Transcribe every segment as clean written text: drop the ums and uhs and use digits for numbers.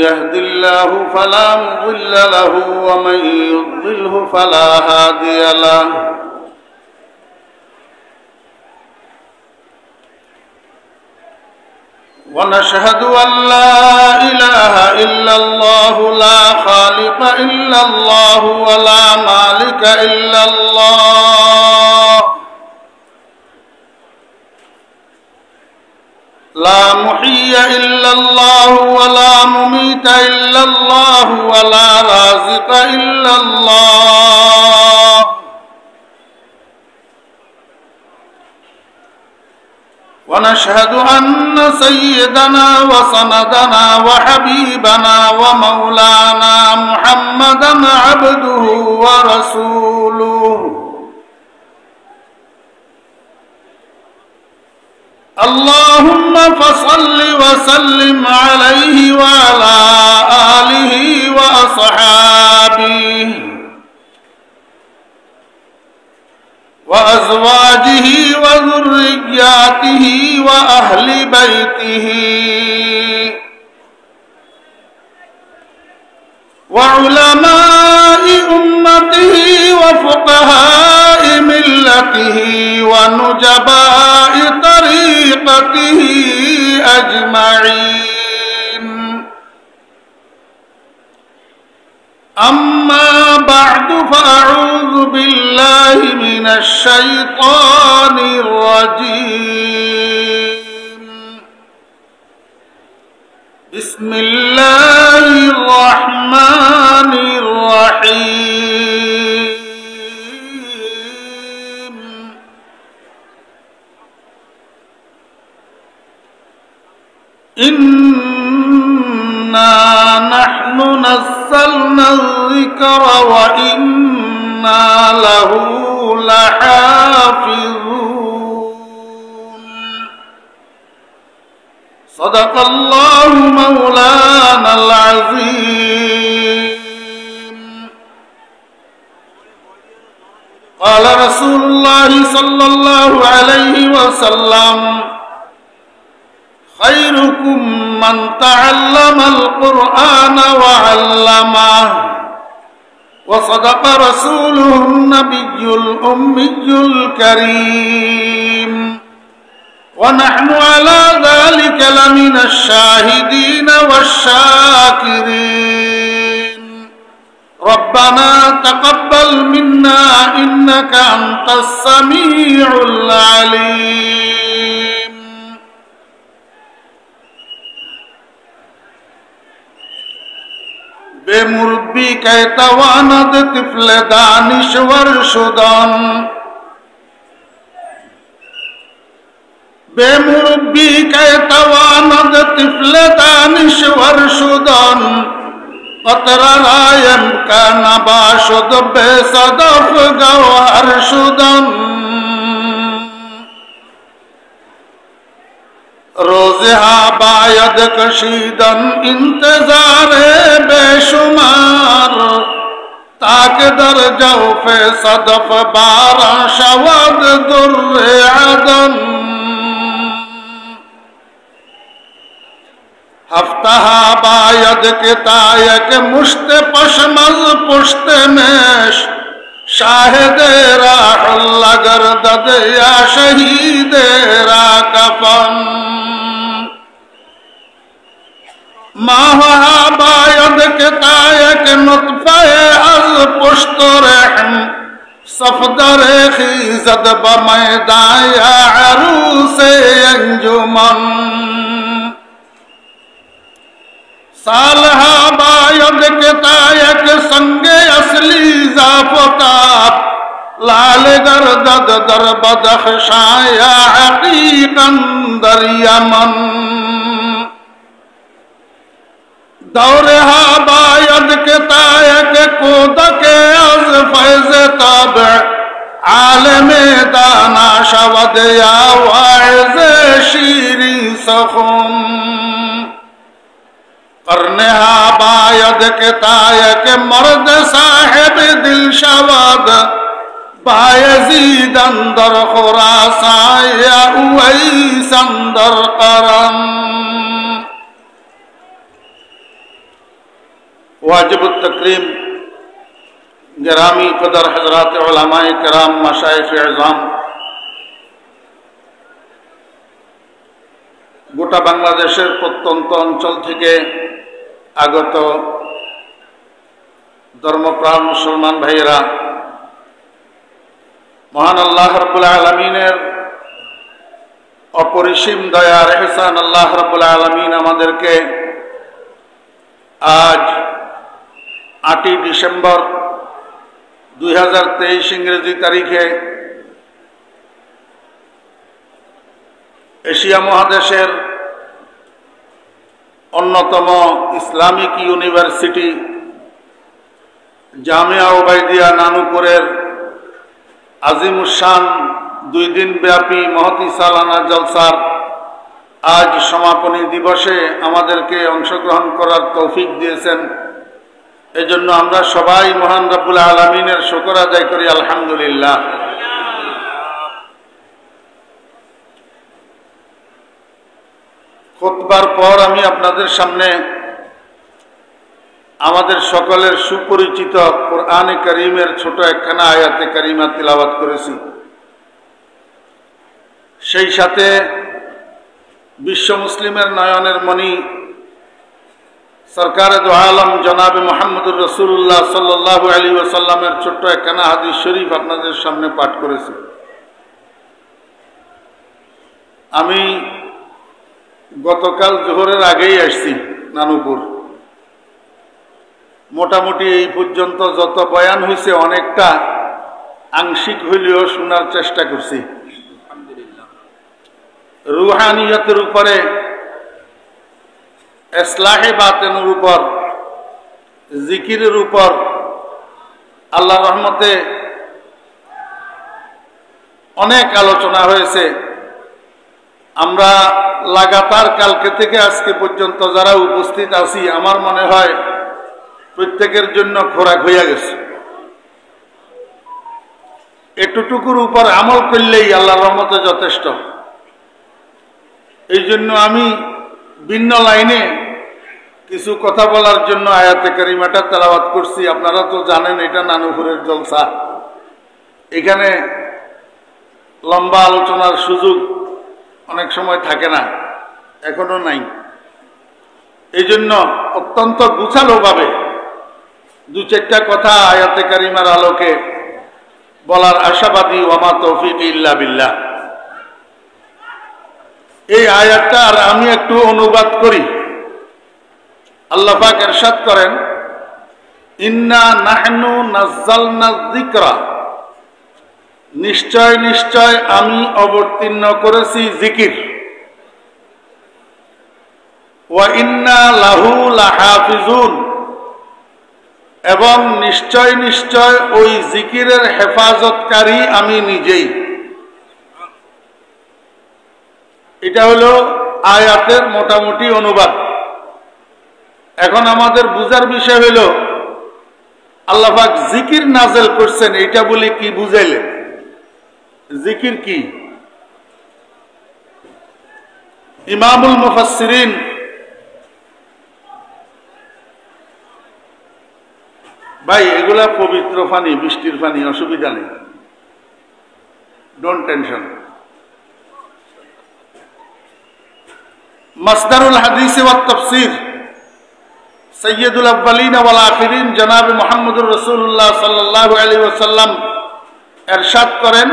يهد الله فلا مضل له ومن يضلله فلا هادي له ونشهد أن لا إله إلا الله لا خالق إلا الله ولا مالك إلا الله لا محيي إلا الله ولا مميت إلا الله ولا رازق إلا الله ونشهد أن سيدنا وسندنا وحبيبنا ومولانا محمدا عبده ورسوله اللهم فصل وسلم عليه وعلى آله وأصحابه وأزواجه وذرياته وأهل بيته وعلماء أمته وفقهاء ملته ونجباء طريقته أجمعين أما بعد فأعوذ بالله من الشيطان الرجيم بسم الله الرحمن الرحيم إنا نحن نزلنا الذكر وإنا له لحافظون صدق الله مولانا العظيم قال رسول الله صلى الله عليه وسلم خيركم من تعلم القرآن وعلمه وصدق رسوله النبي الأمي الكريم ونحن على ذلك لمن الشاهدين والشاكرين ربنا تقبل منا إنك أنت السميع العليم बेमुरब्बी कहता वानद तिफले दानिश्वर शुदन बेमुरब्बी कहता वानद तिफले दानिश्वर शुदन कतरा रायन का नबाशुद बेसदफ गौहर शुदन रोज़े बायद कशीदन इंतजार बेशुमार ताकि दर जौफे सदफ बारा शवद दुर्रे अदन हफ्ता बायद के तायक मुश्त पशमज पुश्त मेश शाहिदे राहुल्ला गर्दद या शहीदे रा कफन माहा बायद के तायक नुत्फे अज पुश्त रहम सफदर खीजद बमैदाया अरूसे अंजुमन सालहा बायद के तायक संगे असली जाफताब लाल गर्दद दर बदख्शाया हकीकन दर यमन दौरे बायद के तायक कोदक अज फैज तब आलम दाना शवद या वाइज शीरी सखुम करने बायद के तायक मर्द साहेब दिल शवद बायजीद अंदर खुरासान या उवैस अंदर करम वाजिबुत तकरीम ग्रामी कदर हजरात उलमाए किराम मशाइख आज़म गोटा बांग्लादेशेर प्रत्यंत अंचल थेके आगत धर्मप्राण मुसलमान भाइयेरा महान आल्लाह रब्बुल आलामीनेर अपरिसीम दयार एहसान आल्लाह रब्बुल आलामीन आमादेरके आज 8 डिसेम्बर 2023 इंग्रेजी तारीखे एशिया महादेशेर अन्यतम इस्लामिक यूनिवर्सिटी जामिया उबाइदिया नानुपुरेर आजिमुशान 2 दिन व्यापी महती सालाना जलसार आज समापनी दिवसे आमादेरके अंशग्रहण करार तौफिक दिएছেন। एजন্য আমরা সবাই মহান রব্বুল আলামিনের শুকর আদায় করি আলহামদুলিল্লাহ। খুতবার পর আমি আপনাদের সামনে আমাদের সকলের সুপরিচিত কোরআনে কারীমের ছোট একখানা আয়াতে কারিমা তিলাওয়াত করেছি। সেই সাথে বিশ্ব মুসলিমের নয়নের মণি सरकार दो आलम जनाब मुहम्मदुर रसूलुल्लाह सल्लल्लाहु अलैहि वसल्लमेर छोट्ट एकखाना हादिस शरीफ आपनादेर सामने पाठ करेছি। आमी गतकाल जोहरेर आगेई आसছি नानुपुर। मोटामुटी এই পর্যন্ত যত বয়ান হয়েছে অনেকটা আংশিক হইলেও শোনার চেষ্টা করছি। আলহামদুলিল্লাহ। রুহানিয়তের উপরে इस्लाहे बातिनेर ऊपर जिकिरेर ऊपर आल्लाह रहमते अनेक आलोचना हयेछे। आमरा लागातार कालके थेके आजके पर्यन्त जारा उपस्थित आछि आमार मने हय प्रत्येकेर जन्य खोराक हइया गेछे। एतटुकुर ऊपर आमल करलेई आल्लाहर रहमते यथेष्ट। एई जन्य आमी ভিন্ন লাইনে কিছু কথা বলার জন্য আয়াতে কারিমাটা তেলাওয়াত করছি। আপনারা তো জানেন এটা নানুপুরের জলসা, এখানে লম্বা আলোচনার সুযোগ অনেক সময় থাকে না, এখনো নাই। এই জন্য অত্যন্ত গুছালোভাবে 2-4টা কথা আয়াতে কারিমার আলোকে বলার আশাবাদী। ওয়ামা তৌফিক ইল্লা বিল্লাহ। এই আয়াতটা আর আমি একটু অনুবাদ করি। আল্লাহ পাক ইরশাদ করেন, ইন্না নাহনু নাযালনা যিকরা, নিশ্চয় নিশ্চয় আমি অবতীর্ণ করেছি জিকির, ওয়া ইন্না লাহু লাহাফিজুন, এবং নিশ্চয় নিশ্চয় ওই জিকিরের হেফাজতকারী আমি নিজেই। এটা হলো আয়াতের মোটামুটি অনুবাদ। এখন আমাদের বুঝার বিষয় হলো আল্লাহ পাক জিকির নাযিল করছেন, এটা বলে কি বুঝাইলেন? জিকির কি? ইমামুল মুফাসসিরিন ভাই এগুলা পবিত্র পানি, বৃষ্টির পানি, অসুবিধা নেই, ডোন্ট টেনশন। मसदरुल हदीस व तफसीर सैयदुल अव्वलीन वल आखिरीन जनाब मुहम्मदुर रसूलुल्लाह सल्लल्लाहु अलैहि वसल्लम इरशाद करें,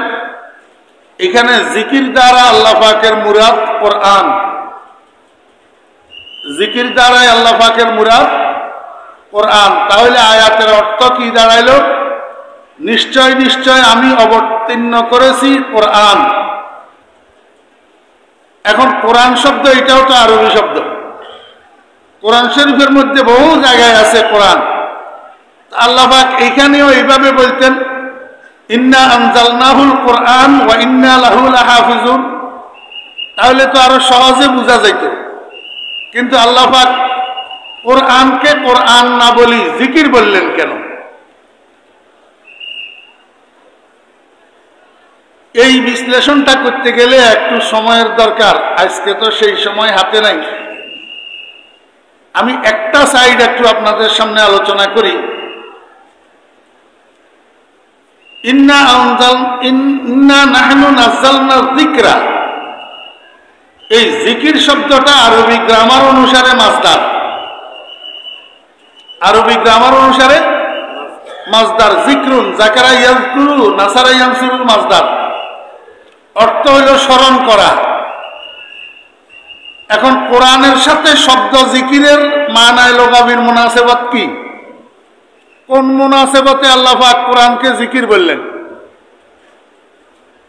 এখানে জিকির দ্বারা আল্লাহ পাকের মুরাদ কোরআন। জিকির দ্বারা আল্লাহ পাকের মুরাদ কোরআন। তাহলে আয়াতের অর্থ কি দাঁড়াইল? নিশ্চয় নিশ্চয় আমি অবতীর্ণ করেছি কোরআন। এখন কোরআন শব্দ এটাও তো আরবি শব্দ। কোরআন শরীফের মধ্যে বহু জায়গায় আছে কোরআন। আল্লাহ পাক এখানেও এইভাবে বলতেন, ইন্না আনজালনাহুল কোরআন ওয়া ইন্না লাহু লাহাফিজুন। তাহলে তো আরো সহজে বোঝা যেত। কিন্তু আল্লাহ পাক কোরআনকে কোরআন না বলি জিকির বললেন কেন? এই বিশ্লেষণটা করতে গেলে একটু সময়ের দরকার। আজকে তো সেই সময় হাতে নাই। আমি একটা সাইড একটু আপনাদের সামনে আলোচনা করি। ইন্না নাহনু নাযালনা যিকরা, এই জিকির শব্দটা আরবি গ্রামার অনুসারে মাসদার, আরবি গ্রামার অনুসারে মাসদার। জিক্রুন যাকারা ইয়াযকুরু নাসারা ইয়ানসুরুল মাসদার, অর্থ হইল স্মরণ করা। এখন কোরআনের সাথে শব্দ জিকিরের মানায় লগাবির মুনাসেবত কি? কোন মুনাসেবতে আল্লাহ পাক কোরআনকে জিকির বললেন?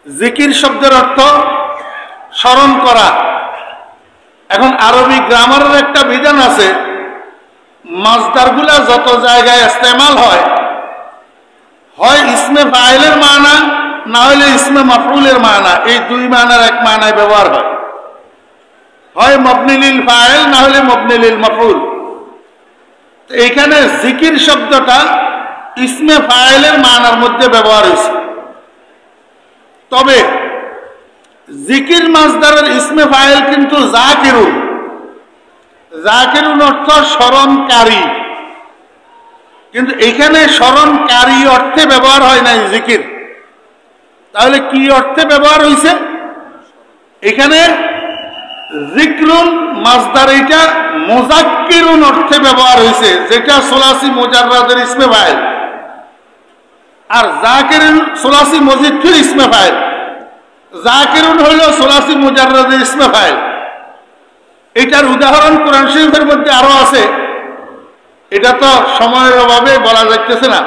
জিকির শব্দের অর্থ স্মরণ করা। এখন আরবি গ্রামারের একটা বিধান আছে, মাসদারগুলা যত জায়গায় ইস্তেমাল হয়, হয় ইসমে ফাইলের মানা, না হলে ইসমে মাফউলের মানা, এই দুই মানার এক মানায় ব্যবহার হয়। হয় মবনি লিল ফাইল, না হলে মবনি লিল মাফউল। এইখানে জিকির শব্দটা ইসমে ফাইলের মানার মধ্যে ব্যবহার হয়েছে। তবে জিকির মাসদারের ইসমে ফাইল কিন্তু যাকিরুন। যাকিরুন অর্থ স্মরণকারী, কিন্তু এখানে স্মরণকারী অর্থে ব্যবহার হয় নাই জিকির। তাহলে কি অর্থে ব্যবহার হয়েছে? এখানে জিক্রুন মাসদার এটা মুযাক্কিরুন অর্থে ব্যবহার হয়েছে, যেটা সুলাসি মুজাররাদের ইসমে ফাইল। আর যাকিরুন সুলাসি মুযাক্কির ইসমে ফাইল। যাকিরুন হইল সুলাসি মুজাররাদের ইসমে ফাইল। এটার উদাহরণ কোরআন শরীফের মধ্যে আরো আছে, এটা তো সময়ের অভাবে বলা যাইতেছে না।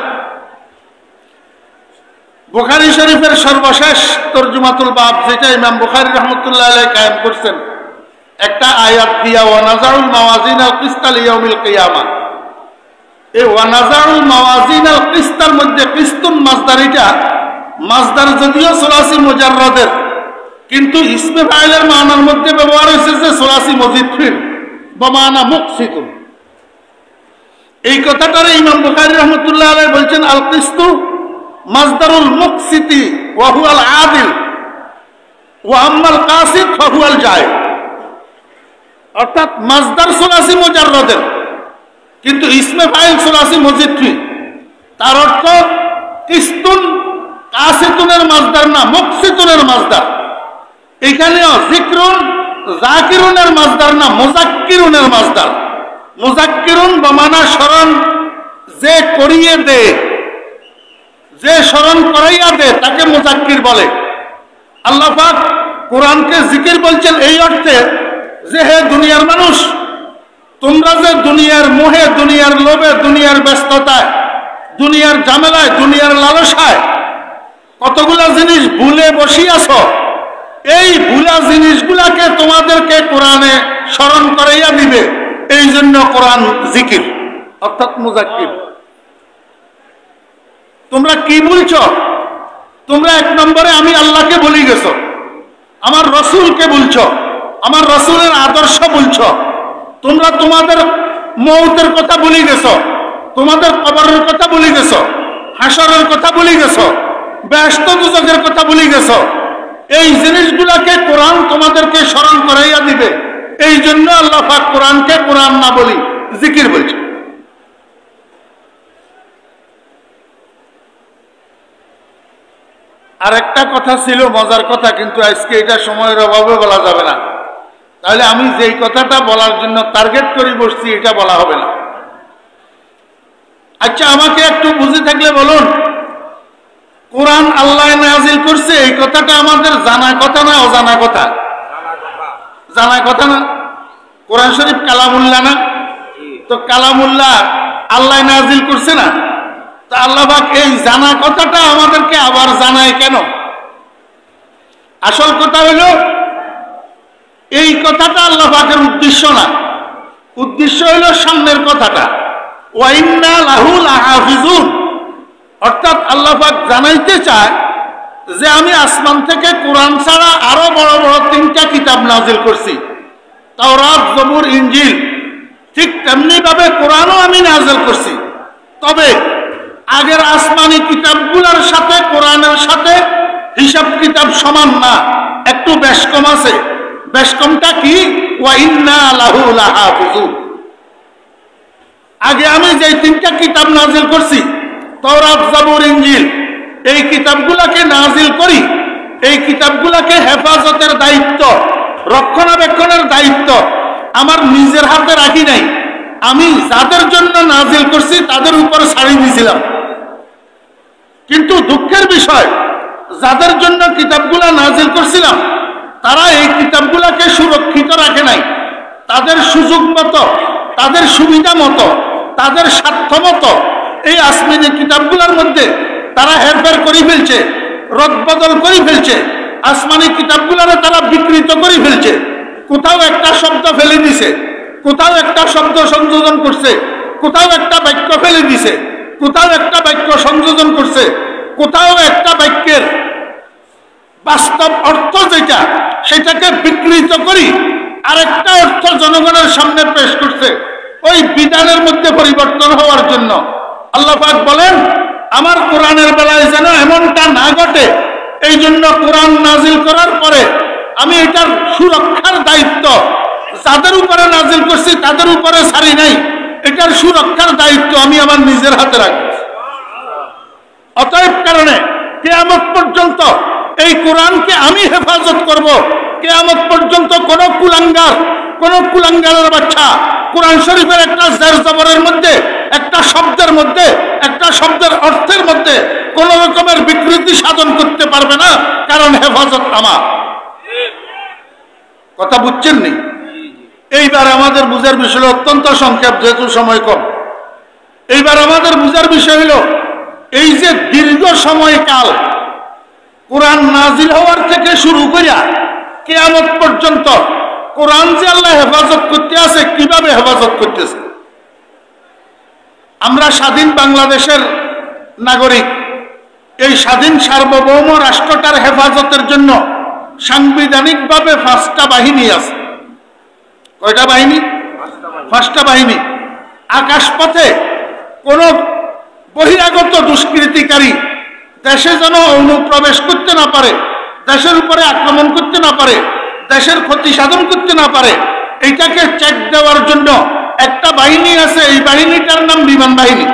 বুখারী শরীফের সর্বশেষ তরজুমাতুল বাব, যেটা ইমাম বুখারী রাহমাতুল্লাহ আলাইহি কায়েম করছেন, একটা আয়াত দিয়া ওয়ানাজাউল মাওয়াজিনাল কিসতা লিয়াউমিল কিয়ামা। এই ওয়ানাজাউল মাওয়াজিনাল কিসতার মধ্যে কিস্তুন মাসদার, এটা মাসদার যদিও সুলাসি মুজাররাদের, কিন্তু ইসমে ফাইলের মানার মধ্যে ব্যবহার হয়েছে যে সুলাসি মুযাক্কির বমানা মুকসিতুন। এই কথাটারে ইমাম বুখারী রাহমাতুল্লাহ আলাইহি বলছেন আল কিস্তু মাসদারুল মুকসিতি ওয়া হুয়াল আদিল ওয়া আম্মাল কাসিদ ফাহুয়াল জায়েদ। অর্থাৎ মাসদার সুলাসি মুজাররাদের, কিন্তু ইসমে ফাইল সুলাসি মুযাক্কির। তার অর্থ কিস্তুন কাসিতুনের মাসদার না, মুকসিতুনের মাসদার। এখানেও জিক্রুন যাকিরুনের মাসদার না, মুযাক্কিরুনের মাসদার। মুযাক্কিরুন বমানা স্মরণ যে করিয়ে দে, যে স্মরণ করাইয়া দে তাকে মুযাক্কির বলে। আল্লাহ পাক কোরআনকে জিকির বলছেন এই অর্থে যে হে দুনিয়ার মানুষ, তোমরা যে দুনিয়ার মোহে, দুনিয়ার লোভে, দুনিয়ার ব্যস্ততায়, দুনিয়ার ঝামেলায়, দুনিয়ার লালসায় কতগুলা জিনিস ভুলে বসিয়াছ, এই ভুলা জিনিসগুলাকে তোমাদেরকে কোরআনে স্মরণ করাইয়া দিবে। এই জন্য কোরআন জিকির অর্থাৎ মুযাক্কির। তোমরা কি বলছ? তোমরা এক নম্বরে আমি আল্লাহকে বলি গেছ, আমার রসুলকে বলছ, আমার রসুলের আদর্শ বলছ, তোমরা তোমাদের মৌতের কথা বলি গেছ, তোমাদের কবরের কথা বলি গেছ, হাসরের কথা বলি গেছ, ব্যস্ত দুজকের কথা বলি গেছ। এই জিনিসগুলাকে কোরআন তোমাদেরকে স্মরণ করাইয়া দিবে। এই জন্য আল্লাহ পাক কোরআনকে কোরআন না বলি জিকির বলছে। আর একটা কথা ছিল মজার কথা, কিন্তু আজকে এটা সময়ের অভাবে বলা যাবে না। তাহলে আমি যেই কথাটা বলার জন্য টার্গেট করে বসছি এটা বলা হবে না। আচ্ছা, আমাকে একটু বুঝে থাকলে বলুন, কোরআন আল্লাহ নাজিল করছে, এই কথাটা আমাদের জানা কথা না অজানা কথা? জানা কথা না? কোরআন শরীফ কালামুল্লাহ না? তো কালামুল্লাহ আল্লাহ নাজিল করছে না? তো আল্লাহ পাক এই জানা কথাটা আমাদেরকে আবার জানায় কেন? আসল কথা হলো এই কথাটা আল্লাহ পাকের উদ্দেশ্য না। উদ্দেশ্য হলো সামনের কথাটা, ওয়া ইন্না লাহু লাহাফিজুন। অর্থাৎ আল্লাহ পাক জানাইতে চায় যে আমি আসমান থেকে কোরআন ছাড়া আরো বড় বড় 3টা কিতাব নাজিল করছি, তাওরাত, জবুর, ইনজিল। ঠিক তেমনি ভাবে কোরআনও আমি নাজিল করছি। তবে আগের আসমানি কিতাবগুলোর সাথে কোরআনের সাথে হিসাব কিতাব সমান না, একটু বেশ কম আছে। বেশ কমটা কি? ওয়া ইন্না লাহু লাহাফিজুন। আগে আমি যে 3টা কিতাব নাজিল করছি, তাওরাত, জাবুর, ইনজিল, এই কিতাবগুলোকে নাজিল করি, এই কিতাবগুলোকে হেফাজতের দায়িত্ব, রক্ষণাবেক্ষণের দায়িত্ব আমার নিজের হাতে রাখি নাই। আমি যাদের জন্য নাজিল করছি তাদের উপর ছাড়ি দিয়েছিলাম। কিন্তু দুঃখের বিষয়, যাদের জন্য কিতাবগুলা নাজিল করছিলাম তারা এই কিতাবগুলাকে সুরক্ষিত রাখে নাই। তাদের সুযোগ মতো, তাদের সুবিধা মতো, তাদের স্বার্থ মতো এই আসমানি কিতাবগুলোর মধ্যে তারা হেরফের করে ফেলছে, রদবদল করে ফেলছে। আসমানি কিতাবগুলোরে তারা বিকৃত করে ফেলছে। কোথাও একটা শব্দ ফেলে দিছে, কোথাও একটা শব্দ সংযোজন করছে, কোথাও একটা বাক্য ফেলে দিছে, কোথাও একটা বাক্য সংযোজন করছে, কোথাও একটা বাক্যের বাস্তব অর্থ যেটা সেটাকে বিকৃত করি আরেকটা অর্থ জনগণের সামনে পেশ করছে, ওই বিধানের মধ্যে পরিবর্তন হওয়ার জন্য। আল্লাহ পাক বলেন, আমার কোরআনের বেলায় যেন এমনটা না ঘটে, এই জন্য কোরআন নাজিল করার পরে আমি এটার সুরক্ষার দায়িত্ব যাদের উপরে নাজিল করছি তাদের উপরে ছাড়ি নাই। এটার সুরক্ষার দায়িত্ব আমি আমার নিজের হাতে রাখি। অতএব কারণে কিয়ামত পর্যন্ত এই কোরআনকে আমি হেফাজত করব। কিয়ামত পর্যন্ত কোন কুলাঙ্গারের বাচ্চা কোরআন শরীফের একটা জের জবরের মধ্যে, একটা শব্দের মধ্যে, একটা শব্দের অর্থের মধ্যে কোন রকমের বিকৃতি সাধন করতে পারবে না, কারণ হেফাজত আমার। কথা বুঝছেন নি? এইবার আমাদের বুঝার বিষয় অত্যন্ত সংক্ষেপ, যেহেতু সময় কম। এইবার আমাদের বুঝার বিষয় হলো, এই যে দীর্ঘ সময়কাল কোরআন নাজিল হওয়ার থেকে শুরু করিয়া কিয়ামত পর্যন্ত কোরআন যে আল্লাহ হেফাজত করতে আছে, কিভাবে হেফাজত করতেছে? আমরা স্বাধীন বাংলাদেশের নাগরিক। এই স্বাধীন সার্বভৌম রাষ্ট্রটার হেফাজতের জন্য সাংবিধানিকভাবে 5টা বাহিনী আছে। কয়টা বাহিনী? 5টা বাহিনী। আকাশপথে কোন বহিরাগত দুষ্কৃতিকারী দেশে যেন অনুপ্রবেশ করতে না পারে, দেশের উপরে আক্রমণ করতে না পারে, দেশের ক্ষতি সাধন করতে না পারে, এইটাকে চেক দেওয়ার জন্য একটা বাহিনী আছে। এই বাহিনীটার নাম বিমান বাহিনী।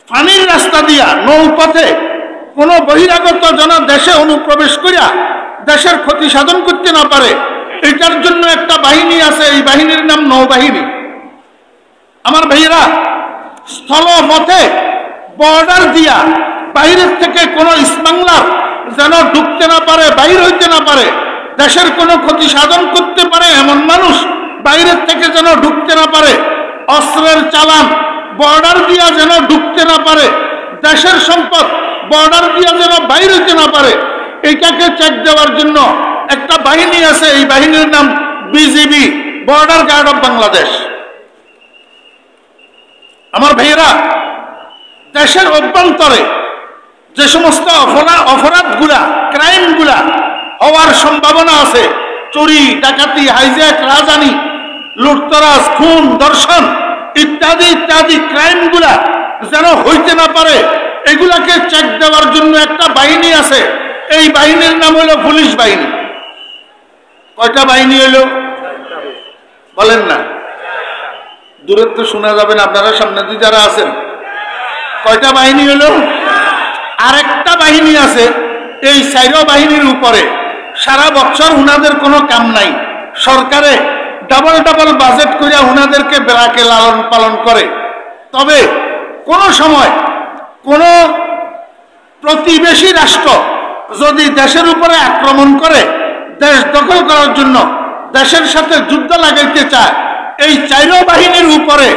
পানির রাস্তা দিয়া, নৌপথে কোন বহিরাগত যেন দেশে অনুপ্রবেশ করিয়া দেশের ক্ষতি সাধন করতে না পারে, এটার জন্য একটা বাহিনী আছে। এই বাহিনীর নাম নৌবাহিনী। আমার ভাইয়েরা, স্থলপথে বর্ডার দিয়া বাইরের থেকে কোন স্মাগলার যেন ঢুকতে না পারে, বাইর হইতে না পারে, দেশের কোনো ক্ষতি সাধন করতে পারে এমন মানুষ বাইরের থেকে যেন ঢুকতে না পারে, অস্ত্রের চালান বর্ডার দিয়া যেন ঢুকতে না পারে, দেশের সম্পদ বর্ডার দিয়া যেন বাইর হইতে না পারে, এইটাকে চেক দেওয়ার জন্য একটা বাহিনী আছে। এই বাহিনীর নাম BGB, border guard of Bangladesh. আমার ভাইয়েরা, দেশের অভ্যন্তরে যে সমস্ত অপরাধগুলা, ক্রাইমগুলা হওয়ার সম্ভাবনা আছে, চুরি, ডাকাতি, হাইজ্যাক, রাজধানী, লুটতরাজ, খুন, ধর্ষণ ইত্যাদি ইত্যাদি ক্রাইমগুলা যেন হইতে না পারে, এগুলাকে চেক দেওয়ার জন্য একটা বাহিনী আছে। এই বাহিনীর নাম হলো পুলিশ বাহিনী। কয়টা বাহিনী হলো বলেন না? দূরের তো শোনা যাবেন, আপনারা সামনে দিয়ে যারা আছেন। কয়টা বাহিনী হলো? আরেকটা বাহিনী আছে। এই 4 বাহিনীর উপরে সারা বছর উনাদের কোনো কাম নাই। সরকারে ডাবল ডাবল বাজেট করে উনাদেরকে বেড়াকে লালন পালন করে। তবে কোন সময় কোন প্রতিবেশী রাষ্ট্র যদি দেশের উপরে আক্রমণ করে, দেশ দখল করার জন্য দেশের সাথে যুদ্ধ লাগাইতে চায়, এই 4 বাহিনীর উপরে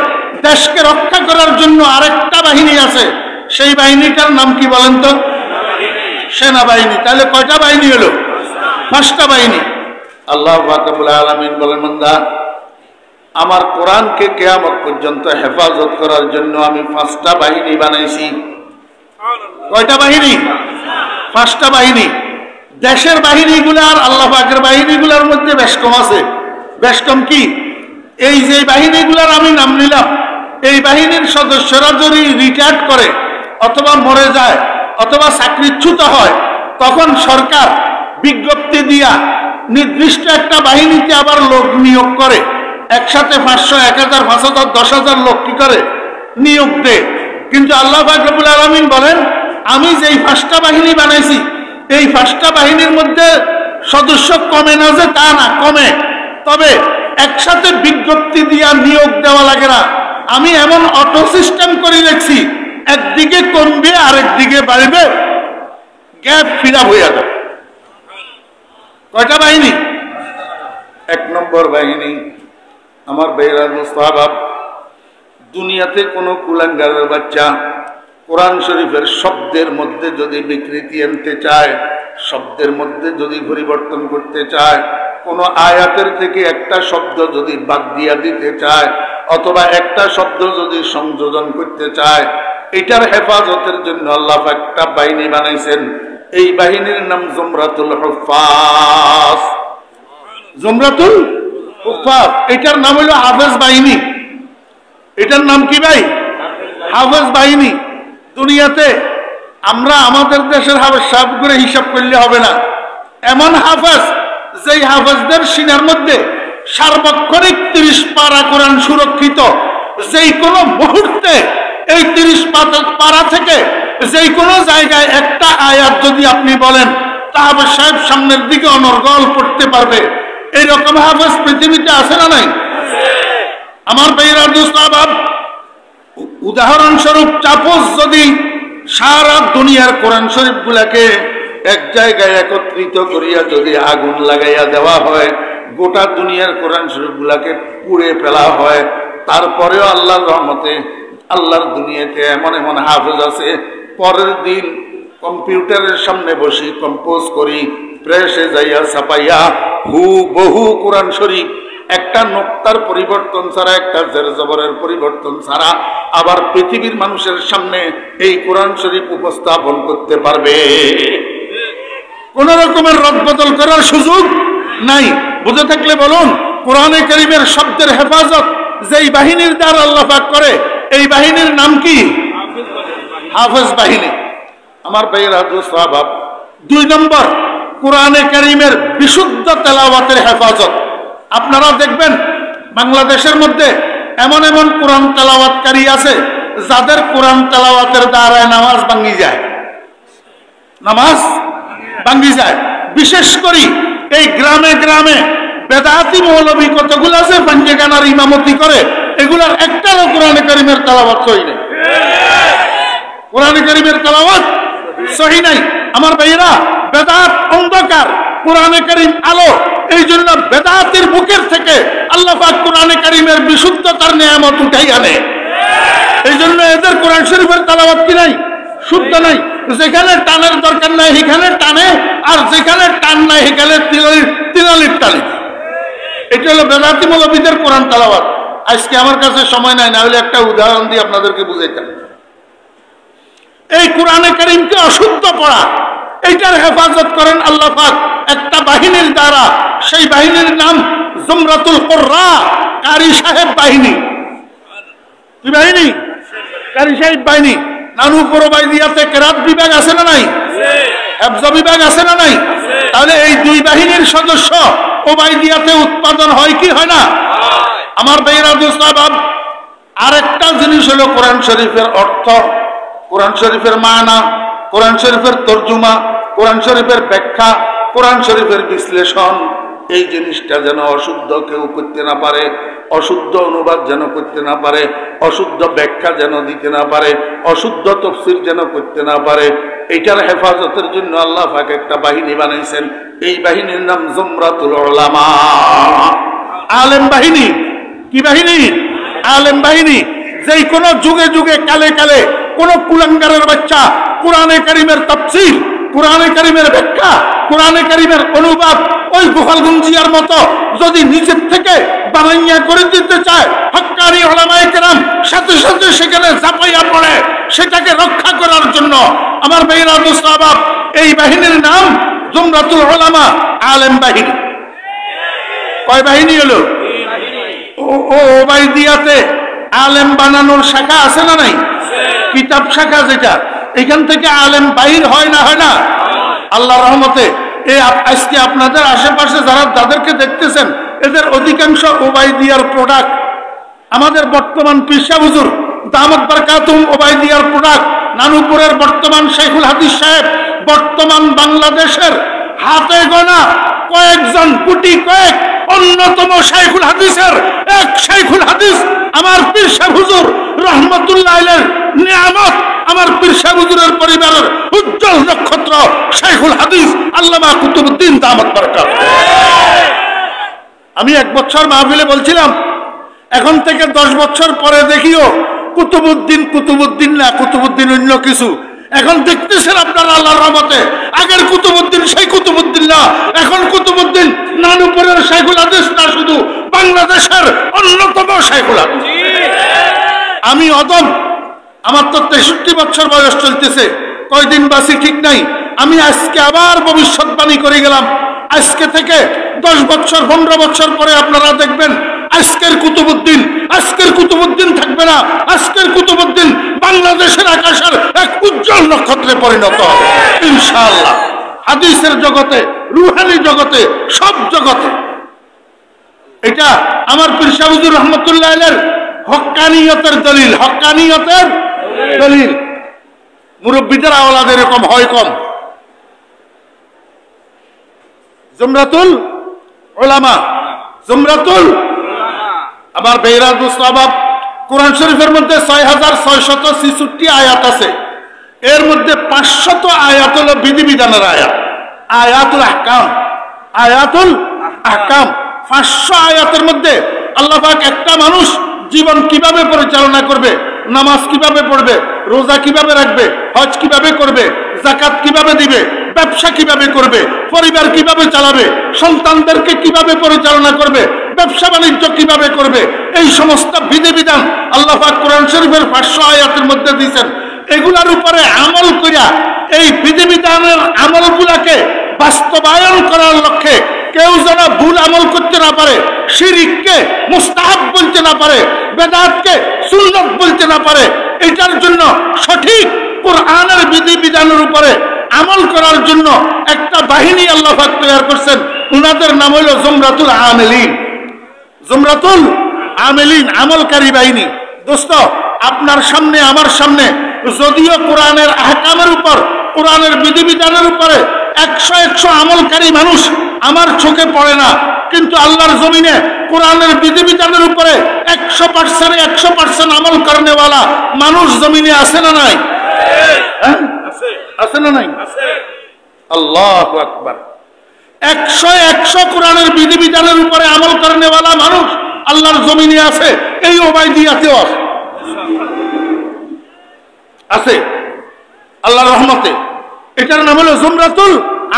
দেশকে রক্ষা করার জন্য আরেকটা বাহিনী আছে। সেই বাহিনীটার নাম কি বলেন তো? সেনাবাহিনী। তাহলে কয়টা বাহিনী হলো? 5টা বাহিনী। আল্লাহ রাব্বুল আলামিন বলেন, বান্দা, আমার কোরআনকে কিয়ামত পর্যন্ত হেফাজত করার জন্য আমি 5টা বাহিনী বানাইছি। কয়টা বাহিনী? 5টা বাহিনী। দেশের বাহিনীগুলো আর আল্লাহ পাকের বাহিনীগুলোর মধ্যে বেশ কম আছে। বেশ কম কি? এই যে বাহিনীগুলোর আমি নাম নিলাম, এই বাহিনীর সদস্যরা যদি রিটায়ার্ড করে অথবা মরে যায় অথবা চাকরিচ্যুত হয়, তখন সরকার বিজ্ঞপ্তি দিয়া নির্দিষ্ট একটা বাহিনীতে আবার লোক নিয়োগ করে। একসাথে 500, 1000, 5000, 10,000 লোক কি করে নিয়োগ দেয়। কিন্তু আল্লাহ পাক রব্বুল আলামিন বলেন, আমি যেই 5টা বাহিনী বানাইছি, এই 5টা বাহিনীর মধ্যে সদস্য কমে না, যে তা না, কমে, তবে একসাথে বিজ্ঞপ্তি দিয়া নিয়োগ দেওয়া লাগে না। আমি এমন অটো সিস্টেম করে রেখেছি, একদিকে কমবে আরেকদিকে বাড়বে, গ্যাপ ফিল আপ হয়ে যাবে। কয়টা বাহিনী? 1 নম্বর বাহিনী, আমার ভাইরা মুস্তাহাব, দুনিয়াতে কোনো কুলাঙ্গারের বাচ্চা কোরআন শরীফের শব্দের মধ্যে যদি বিকৃতি আনতে চায়, শব্দের মধ্যে যদি পরিবর্তন করতে চায়, কোন আয়াতের থেকে একটা শব্দ যদি বাদ দিয়া দিতে চায়, অথবা একটা শব্দ যদি সংযোজন করতে চায়, এটার হেফাজতের জন্য আল্লাহ একটা বাহিনী বানাইছেন। এই বাহিনীর নাম জুমরাতুল হুফাজ। জুমরাতুল হুফাজ, এটার নাম হলো হাফেজ বাহিনী। এটার নাম কি ভাই? হাফেজ বাহিনী। দুনিয়াতে আমরা আমাদের দেশের হাফেজ সাহেব করে হিসাব করলে হবে না। এমন হাফেজ, যেই হাফেজদের সিনার মধ্যে সার্বক্ষণিক 30 পারা কোরআন সুরক্ষিত, যেই কোনো মুহূর্তে এই 30 পারা থেকে যেই কোনো জায়গায় একটা আয়াত যদি আপনি বলেন, তা হাফেজ সাহেব সামনের দিকে অনর্গল পড়তে পারবে। এইরকম হাফেজ পৃথিবীতে আছে না নাই? আমার ভাইরা দুস্তাবাব, উদাহরণস্বরূপ চাপস যদি সারা দুনিয়ার কোরআন শরীফ গুলাকে এক জায়গায় একত্রিত করিয়া যদি আগুন লাগাইয়া দেওয়া হয়, গোটা দুনিয়ার কোরআন শরীফ গুলাকে পুড়ে ফেলা হয়, তারপরেও আল্লাহর রহমতে আল্লাহর দুনিয়াতে এমন এমন হাফেজ আছে, পরের দিন কম্পিউটারের সামনে বসি কম্পোজ করি, প্রেসে যাইয়া ছাপাইয়া বহু কোরআন শরীফ একটা নোক্তার পরিবর্তন ছাড়া, একটা জের জবরের পরিবর্তন ছাড়া আবার পৃথিবীর মানুষের সামনে এই কোরআন শরীফ উপস্থাপন করতে পারবে। কোন রকমের রদবদল করার সুযোগ নাই। বুঝে থাকলে বলুন, কোরআনে কারীমের শব্দের হেফাজত যেই বাহিনীর দ্বারা আল্লাহ পাক করে, এই বাহিনীর নাম কি? হাফেজ বাহিনী। আমার ভাইয়েরা দুস্তাহাব, 2 নম্বর, কোরআনে কারীমের বিশুদ্ধ তেলাওয়াতের হেফাজত। আপনারা দেখবেন বাংলাদেশের মধ্যে এমন এমন কোরআন তেলাওয়াতকারী আছে, যাদের কোরআন তেলাওয়াতের দ্বারায় নামাজ ভাঙ্গি যায়, নামাজ ভাঙ্গি যায়। বিশেষ করে এই গ্রামে গ্রামে বেদাতি মৌলবী কতগুলো আছে পাঞ্জেগানার ইমামতি করে, এগুলার একটারও কোরআনে কারীমের তেলাওয়াত সহি নাই। কোরআনে কারীমের তেলাওয়াত সহি নাই। আমার ভাইয়েরা, বেদাত অন্ধকার, কোরআনে কারীম আলো। এই জন্য বেদাতের বুকের থেকে আল্লাহ পাক কোরআনে কারীমের বিশুদ্ধতার নিয়ামত উঠাই আনে। এই জন্য এদের কোরআন শরীফের তেলাওয়াত কি নাই? শুদ্ধ নাই। যেখানে টানের দরকার নাই সেখানে টানে, আর যেখানে টান নাই সেখানে তিনালির টানে। এটা হলো বেদাতি মৌলবীদের কোরআন তেলাওয়াত। আজকে আমার কাছে সময় নাই, না হলে একটা উদাহরণ দিয়ে আপনাদেরকে বুঝাইতাম। এই কোরআনে কারীমকে অশুদ্ধ পড়া, এইটার হেফাজত করেন আল্লাহ পাক একটা বাহিনীর দ্বারা। সেই বাহিনীর নাম জুমরাতুল কুররা, কারি সাহেব বাহিনী। কি বাহিনী? কারি সাহেব বাহিনী। নানুপুর বাইদিয়াতে কেরাত বিভাগ আছে না নাই? হেফজ বিভাগ আছে না নাই? তাহলে এই 2 বাহিনীর সদস্য ওবাইদিয়াতে উৎপাদন হয় কি হয় না? আমার ভাইরা দুস্তাহাব, আরেকটা জিনিস হলো কোরআন শরীফের অর্থ, কোরআন শরীফের মানা, কোরআন শরীফের তর্জমা, কোরআন শরীফের ব্যাখ্যা, কোরআন শরীফের বিশ্লেষণ। এই জিনিসটা যেন অশুদ্ধ কেউ করতে না পারে, অশুদ্ধ অনুবাদ যেন করতে না পারে, অশুদ্ধ ব্যাখ্যা যেন দিতে না পারে, অশুদ্ধ তাফসীর যেন করতে না পারে, এইটার হেফাজতের জন্য আল্লাহ পাক একটা বাহিনী বানাইছেন। এই বাহিনীর নাম জুমরাতুল উলামা, আলেম বাহিনী। কি বাহিনী? আলেম বাহিনী। যেই কোনো যুগে যুগে কালে কালে কোন কুলাঙ্গারের বাচ্চা কোরআনে কারীমের তাফসীর, কোরআনে কারীমের ব্যাখ্যা, কোরআনে কারীমের অনুবাদ ওই গোপালগঞ্জিয়ার মতো যদি নিজের থেকে বানাইয়া করে দিতে চায়, হক্কানি উলামায়ে কেরাম সাথে সাথে সেখানে ঝাঁপাইয়া পড়ে সেটাকে রক্ষা করার জন্য। আমার ভাইরা দুস্তাহাব, এই বাহিনীর নাম জুমরাতুল উলামা, আলেম বাহিনী। কয় বাহিনী হলো? ওবাইদিয়াতে আলেম বানানোর শাখা আছে না নাই? কিতাব শাখা, যেটা এখান থেকে আলেম বাহির হয় না, হয় না? আল্লাহর রহমতে এই আজকে আপনাদের আশেপাশে যারা যাদেরকে দেখতেছেন, এদের অধিকাংশ ওবাইদিয়ার প্রোডাক্ট। আমাদের বর্তমান পীর সাহেব হুজুর দামাত বারকাতুহুম ওবাইদিয়ার প্রোডাক্ট। নানুপুরের বর্তমান শাইখুল হাদিস সাহেব বর্তমান বাংলাদেশের হাতে গোনা কয়েকজন গুটি কয়েক অন্যতম শাইখুল হাদিসের এক শাইখুল হাদিস আমার পীর সাহেব হুজুর রহমতুল্লাহ আলাইহির নিয়ামত। আমার পীর সাহেব হুজুরের পরিবারের উজ্জ্বল নক্ষত্র শাইখুল হাদিস আল্লামা কুতুবউদ্দিন দামাত বারকাতুহু। আমি এক বছর মাহফিলে বলছিলাম, এখন থেকে 10 বছর পরে দেখিও কুতুবউদ্দিন কুতুবউদ্দিন না, কুতুবউদ্দিন অন্য কিছু। এখন দেখতেছেন আপনারা আল্লাহর রহমতে আগের কুতুবউদ্দিন সেই কুতুবউদ্দিন না, এখন কুতুবউদ্দিন নানুপুরের শাইখুল হাদিস না, শুধু বাংলাদেশের অন্যতম শাইখুল হাদিস। আমি অদম, আমার তো 63 বছর বয়স চলতেছে, কয়দিন বাসি ঠিক নাই। আমি আজকে আবার ভবিষ্যৎবাণী করে গেলাম, আজকে থেকে 10 বছর 15 বছর পরে আপনারা দেখবেন আজকের কুতুবউদ্দিন থাকবে না, আজকের কুতুবউদ্দিন বাংলাদেশের আকাশের এক উজ্জ্বল নক্ষত্রে পরিণত হবে ইনশাআল্লাহ। হাদিসের জগতে, রুহানি জগতে, সব জগতে। এটা আমার পীর সাহেব হুজুর রহমতুল্লাহ আলাইহির হক্কানিয়তের দলিল, হক্কানিয়তের দলিল। মুরব্বিদের আওলাদ এরকম হয় কম। জুমরাতুল উলামা, জুমরাতুল। আবার বেহরাদুস সাহাব কোরআন শরীফের মধ্যে 6666 আয়াত আছে, এর মধ্যে 500 আয়াত হলো বিধিবিধানের আয়াত, আয়াতুল আহকাম, আয়াতুল আহকাম। 500 আয়াতের মধ্যে আল্লাহ পাক একটা মানুষ জীবন কিভাবে পরিচালনা করবে, নামাজ কিভাবে পড়বে, রোজা কিভাবে রাখবে, হজ কিভাবে করবে, যাকাত কিভাবে দিবে, ব্যবসা কিভাবে করবে, পরিবার কিভাবে চালাবে, সন্তানদেরকে কিভাবে পরিচালনা করবে, ব্যবসা বাণিজ্য কিভাবে করবে, এই সমস্ত বিধিবিধান আল্লাহ পাক কোরআন শরীফের 500 আয়াতের মধ্যে দিয়েছেন। এগুলার উপরে আমল কইরা এই বিধিবিধানের আমলগুলাকে বাস্তবায়ন করার লক্ষ্যে কেউ যেন ভুল আমল করতে না পারে, শিরককে মুস্তাহাব বলতে না পারে, বেদাতকে সুন্নাত বলতে না পারে, এটার জন্য সঠিক কোরআনের বিধিবিধানের উপরে আমল করার জন্য একটা বাহিনী আল্লাহ পাক তৈরি করছেন। উনাদের নাম হলো জুমরাতুল আমিলিন, জুমরাতুল আমিলিন, আমলকারী বাহিনী। দোস্ত, আপনার সামনে আমার সামনে যদিও কোরআনের আহকামের উপর, কোরআনের বিধিবিধানের উপরে 100 আমলকারী মানুষ আমার চোখে পড়ে না, কিন্তু আল্লাহর জমিনে কোরআনের বিধিবিধানের উপরে 100% আমল করেনেওয়ালা মানুষ জমিনে আছে না নাই? আছে না নাই? আল্লাহু আকবার। 100 কোরআনের বিধিবিধানের উপরে আমল করেনেওয়ালা মানুষ আল্লাহর জমিনে আছে, এই ওবাইদিয়াতেও আছে, আছে আল্লাহর রহমতে। এটার নাম হলো জুমরাতুল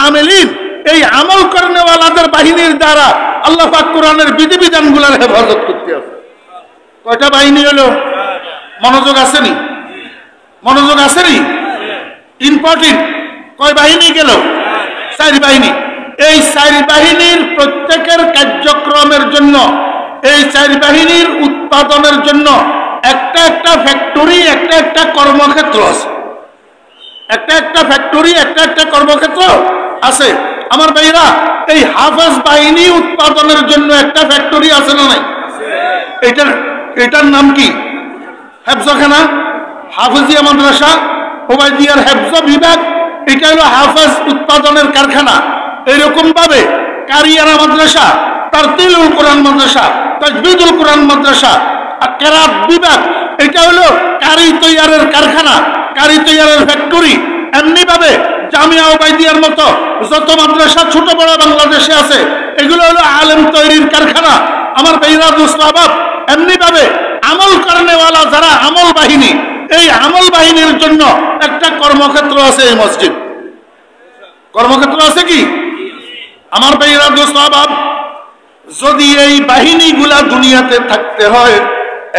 আমিলিন। এই আমল করেনেওয়ালাদের বাহিনীর দ্বারা আল্লাহ পাক কোরআনের বিধিবিধানগুলোর হেফাজত করতে আছে। কয়টা বাহিনী হলো? মনোযোগ আসেনি? মনোযোগ আসেনি? ইম্পর্টেন্ট। কয় বাহিনী গেল? 4 বাহিনী। এই 4 বাহিনীর প্রত্যেকের কার্যক্রমের জন্য, এই 4 বাহিনীর উৎপাদনের জন্য একটা ফ্যাক্টরি, একটা কর্মক্ষেত্র আছে, একটা ফ্যাক্টরি, একটা কর্মক্ষেত্র আছে। আমার ভাইরা, এই হাফেজ বাহিনী উৎপাদনের জন্য একটা ফ্যাক্টরি আছে না নাই? এটার নাম কি? হেফজখানা, হাফেজিয়া মাদ্রাসা, ওবাইদিয়ার হেফজ বিভাগ, এটা হলো হাফেজ উৎপাদনের কারখানা। এরকম ভাবে কারিয়ানা মাদ্রাসা, তারতিলুল কোরআন মাদ্রাসা, তাজবিদুল কোরআন মাদ্রাসা, কেরাত বিভাগ, এটা হলো কারি তৈয়ারের কারখানা, কারি তৈয়ারের ফ্যাক্টরি। এমনি ভাবে জামিয়া ওবাইদিয়ার মতো যত মাদ্রাসা ছোট বড় বাংলাদেশে আছে, এগুলো হলো আলেম তৈরির কারখানা। আমার বেহরাদুস সাহাব এমনি ভাবে আমল করেনেওয়ালা যারা আমল বাহিনী, এই আমল বাহিনীর জন্য একটা কর্মক্ষেত্র আছে, এই মসজিদ। কর্মক্ষেত্র আছে কি? আমার বেহরাদুস সাহাব, যদি এই বাহিনীগুলা দুনিয়াতে থাকতে হয়,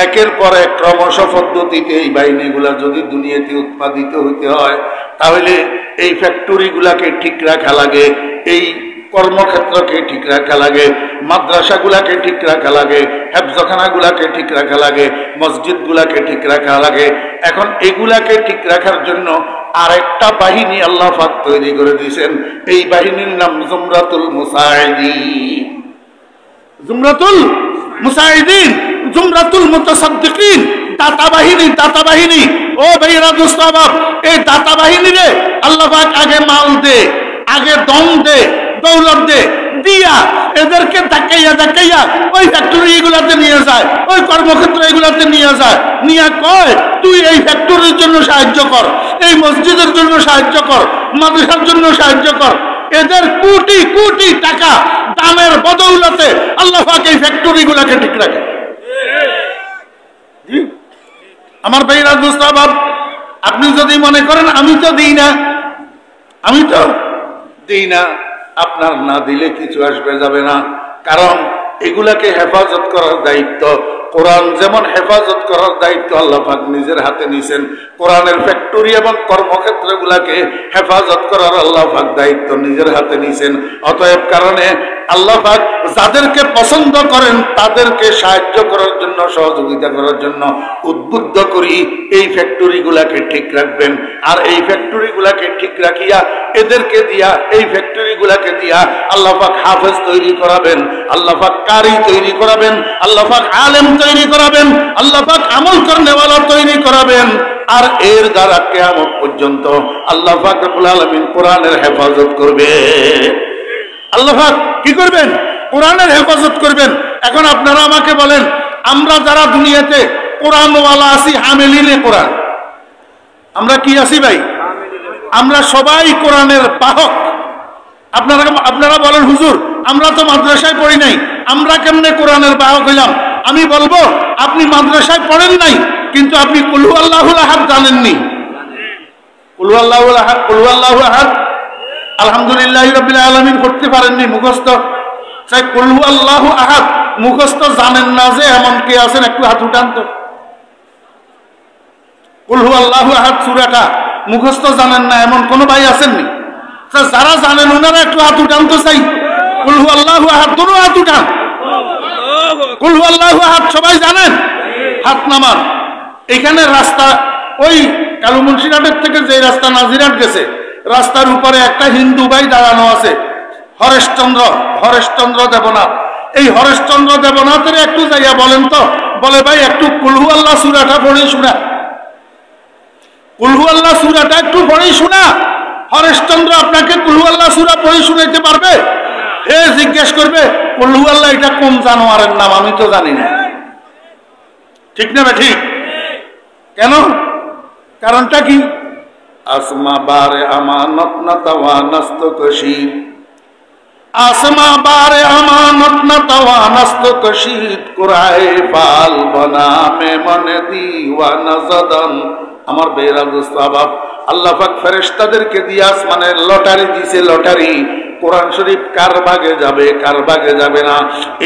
একের পর এক ক্রমশ পদ্ধতিতে এই বাহিনীগুলা যদি দুনিয়াতে উৎপাদিত হইতে হয়, তাহলে এই ফ্যাক্টরিগুলাকে ঠিক রাখা লাগে, এই কর্মক্ষেত্রকে ঠিক রাখা লাগে, মাদ্রাসাগুলাকে ঠিক রাখা লাগে, হেফজখানাগুলাকে ঠিক রাখা লাগে, মসজিদগুলাকে ঠিক রাখা লাগে। এখন এগুলাকে ঠিক রাখার জন্য আরেকটা বাহিনী আল্লাহ পাক তৈরি করে দিয়েছেন। এই বাহিনীর নাম জুমরাতুল মুসাইদিন। জুমরাতুল মুসাইদিন, জুমরাতুল মুতাসাদ্দিকিন, দাতা বাহিনী। ও ভাইরা দোস্ত বাপ, এই দাতা বাহিনী রে আল্লাহ পাক আগে মাল দে, আগে দম দে, দৌলত দে, দিয়া এদেরকে ধাক্কাইয়া ওই ফ্যাক্টরি এগুলাতে নিয়ে যায়, ওই কর্মক্ষেত্র এগুলাতে নিয়ে যায়, নিয়ে কয় তুই এই ফ্যাক্টরির জন্য সাহায্য কর, এই মসজিদের জন্য সাহায্য কর, মাদ্রাসার জন্য সাহায্য কর। এদের কোটি কোটি টাকা দামের বদৌলতে আল্লাহ পাক এই ফ্যাক্টরি গুলাকে ঠিক রাখে। আমার ভাইরা দোস্ত বাপ, আপনি যদি মনে করেন আমি তো দিই না, আপনার না দিলে কিছু আসবে যাবে না। কারণ এগুলাকে হেফাজত করার দায়িত্ব, কোরআন যেমন হেফাজত করার দায়িত্ব আল্লাহ পাক নিজের হাতে নিয়েছেন, কোরআনের ফ্যাক্টরি এবং কর্মক্ষেত্র গুলাকে হেফাজত করার আল্লাহ পাক দায়িত্ব নিজের হাতে নিয়েছেন। অতএব কারণে আল্লাহ পাক যাদেরকে পছন্দ করেন তাদেরকে সাহায্য করার জন্য, সহযোগিতা করার জন্য উদ্বুদ্ধ করি এই ফ্যাক্টরি গুলাকে ঠিক রাখবেন। আর এই ফ্যাক্টরি গুলাকে ঠিক রাখিয়া এদেরকে দিয়া, এই ফ্যাক্টরি গুলাকে দিয়া আল্লাহ পাক হাফেজ তৈরি করাবেন, আল্লাহ পাক কারি তৈরি করাবেন, আল্লাহ পাক আলেম তৈরি করাবেন, আল্লাহ পাক আমল করনেওয়ালা তৈরি করাবেন। আর এর দ্বারা কিয়ামত পর্যন্ত আল্লাহ পাক রব্বুল আলামিন কোরআনের হেফাজত করবে। আল্লাহ পাক কি করবেন? কোরআনের হেফাজত করবেন। এখন আপনারা আমাকে বলেন, আমরা যারা দুনিয়াতে কোরআনওয়ালা আছি, হামেলিনে কোরআন, আমরা কি আছি ভাই? আমরা সবাই কোরআনের বাহক। আপনারা বলেন হুজুর আমরা তো মাদ্রাসায় পড়ি নাই, আমরা কেমনে কোরআনের বাহক হইলাম? আমি বলবো আপনি মাদ্রাসায় পড়েন নাই, কিন্তু আপনি কুল হু আল্লাহুল আহাদ জানেননি। কুল হু আল্লাহুল আহাদ, কুল হু আল্লাহু আহাদ আলহামদুলিল্লাহি রাব্বিল আলামিন করতে পারেননি মুখস্থ। সেই কুল হু আল্লাহু আহাদ মুখস্থ জানেন না যে এমন কে আছেন? একটু হাত উঠান তো। কুল হু আল্লাহু আহাদ সূরাটা মুখস্থ জানেন না এমন কোন ভাই আছেননি? যারা জানেন ওনারা একটু হাত উঠান তো। চাই কুল হু আল্লাহু আহাদ, দুটো হাত উঠান। কুল হু আল্লাহু আহাদ সবাই জানেন? হাত নামান। এখানে রাস্তা, ওই কালু মুন্সিরহাটের থেকে যে রাস্তা নাজিরহাট গেছে, রাস্তার উপরে একটা হিন্দু ভাই দাঁড়ানো আছে, হরেশচন্দ্র দেবনাথ। এই হরেশচন্দ্র দেবনাথের একটু যাইয়া বলেন তো, বলে ভাই একটু কুল হু আল্লাহ সূরাটা পড়ে শোনা, কুল হু আল্লাহ সূরাটা একটু পড়ে শোনা। হরেশচন্দ্র আপনাকে কুল হু আল্লাহ সূরা পড়ে শুনাইতে পারবে? হে জিজ্ঞেস করবে কুল হু আল্লাহ এটা কোন জানোয়ারের নাম? আমি তো জানি না। ঠিক না? ঠিক। কেন? কারণটা কি? আসমা বারে আমানত না তাওয়ানাস্ত কশিদ, आसमा बारे अमानत न तवानस्त कशीद कुराए फाल बना में मन दीवाना जदन। আমার বেরা দোস্ত বাপ, আল্লাহ পাক ফেরেশতাদেরকে দিয়ে আসমানে লটারি দিয়েছে, লটারি। কোরআন শরীফ কার ভাগে যাবে, কার ভাগে যাবে না,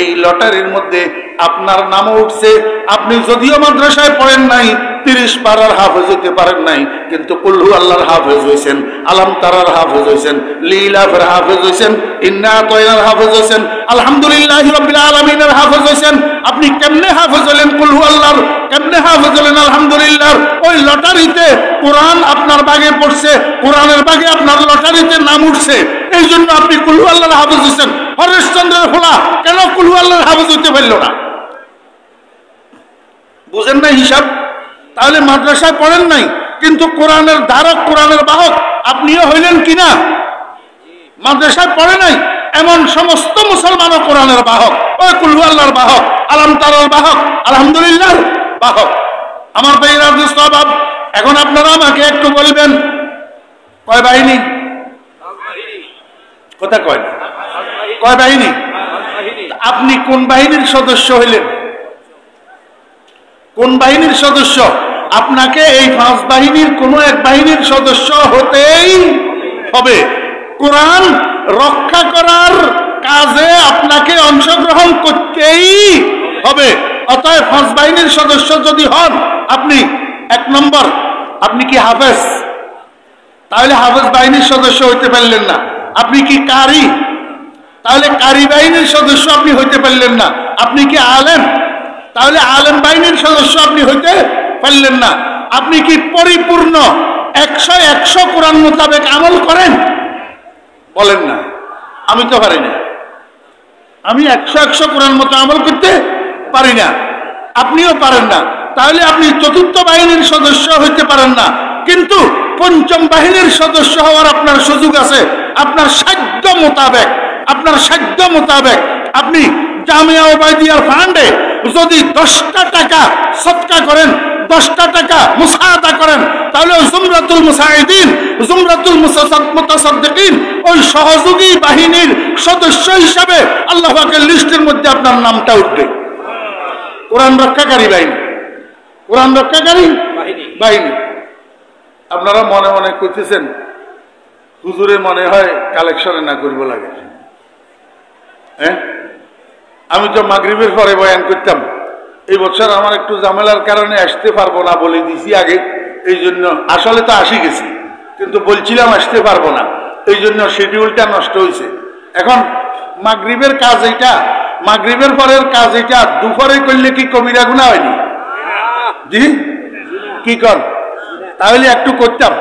এই লটারির মধ্যে আপনার নামও উঠছে। আপনি যদিও মাদ্রাসায় পড়েন নাই, 30 পারার হাফেজ হইতে পারেন নাই, কিন্তু কুল হু আল্লাহর হাফেজ হইছেন, আলাম তারার হাফেজ হইছেন, লিলাফের হাফেজ হইছেন, ইন্না আতাইনার হাফেজ হইছেন, আলহামদুলিল্লাহি রাব্বিল আলামিনের হাফেজ হইছেন। আপনি কেমনে হাফেজ হলেন কুল হু আল্লাহর? কেমনে হাফেজ হলেন আলহামদুলিল্লাহর? ওই লটারিতে কোরআন আপনার ভাগে পড়ছে, কোরআনের ভাগে আপনার লটারিতে নাম উঠছে, এই জন্য আপনি কুল হু আল্লাহর হাফেজ হইছেন। হরেশচন্দ্রের ফোলা কেন কুল হু আল্লাহর হাফেজ হইতে পারল না? বুঝেন না হিসাব? তাহলে মাদ্রাসায় পড়েন নাই, কিন্তু কোরআনের ধারক, কোরআনের বাহক আপনিও হইলেন কিনা? মাদ্রাসায় পড়ে নাই এমন সমস্ত মুসলমানও কোরআনের বাহক, ওই কুল হু আল্লাহর বাহক, আলাম তারার বাহক, আলহামদুলিল্লাহর বাহক। আমার ভাইরা দোস্ত বাপ, এখন আপনারা আমাকে একটু বলবেন কয় বাহিনী? কথা কয় না, কয় বাহিনী? আপনি কোন বাহিনীর সদস্য হইলেন? কোন বাহিনীর সদস্য? আপনাকে এই 5 বাহিনীর কোন এক বাহিনীর সদস্য হতেই হবে। কোরআন রক্ষা করার কাজে আপনাকে অংশগ্রহণ করতেই হবে। অতএব 5 বাহিনীর সদস্য যদি হন, আপনি 1 নম্বর, আপনি কি হাফেজ? তাহলে হাফেজ বাহিনীর সদস্য হইতে পারলেন না। আপনি কি কারি? তাহলে কারি বাহিনীর সদস্য আপনি হইতে পারলেন না। আপনি কি আলেম? তাহলে আলেম বাহিনীর সদস্য আপনি হইতে পারলেন না। আপনি কি পরিপূর্ণ 100 কোরআন মোতাবেক আমল করেন? বলেন না। আমি তো পারি না। আমি 100 কোরআন মতো আমল করতে পারি না, আপনিও পারেন না, তাহলে আপনি চতুর্থ বাহিনীর সদস্য হইতে পারেন না, কিন্তু পঞ্চম বাহিনীর সদস্য হওয়ার আপনার সুযোগ আছে। আপনার সাধ্য মোতাবেক, আপনার সাধ্য মোতাবেক আপনি জামিয়া ওবাইদিয়ার ফান্ডে যদি 10টা টাকা সদকা করেন, 10টা টাকা মুসাআদা করেন, তাহলে জুমরাতুল মুসাইদিন, জুমরাতুল মুতাসাদ্দিকিন, ওই সহযোগী বাহিনীর সদস্য হিসাবে আল্লাহ পাকের লিস্টের মধ্যে আপনার নামটা উঠবে। কোরআন রক্ষাকারী বাহিনী, কোরআন রক্ষাকারী বাহিনী। আপনারা মনে মনে করতেছেন হুজুরে মনে হয় কালেকশনে না করবো লাগে। হ্যাঁ, আমি তো মাগরিবের পরে বয়ান করতাম, এই বছর আমার একটু ঝামেলার কারণে আসতে পারবো না বলে দিছি আগে, এই জন্য আসলে তো আসি গেছি, কিন্তু বলছিলাম আসতে পারবো না, এই জন্য শিডিউলটা নষ্ট হয়েছে। এখন মাগরিবের কাজ এইটা, মাগরিবের পরের কাজ এইটা দুপুরে করলে কি কবিরা গুনাহ হয়নি? জি কি কর, তাহলে একটু করতাম,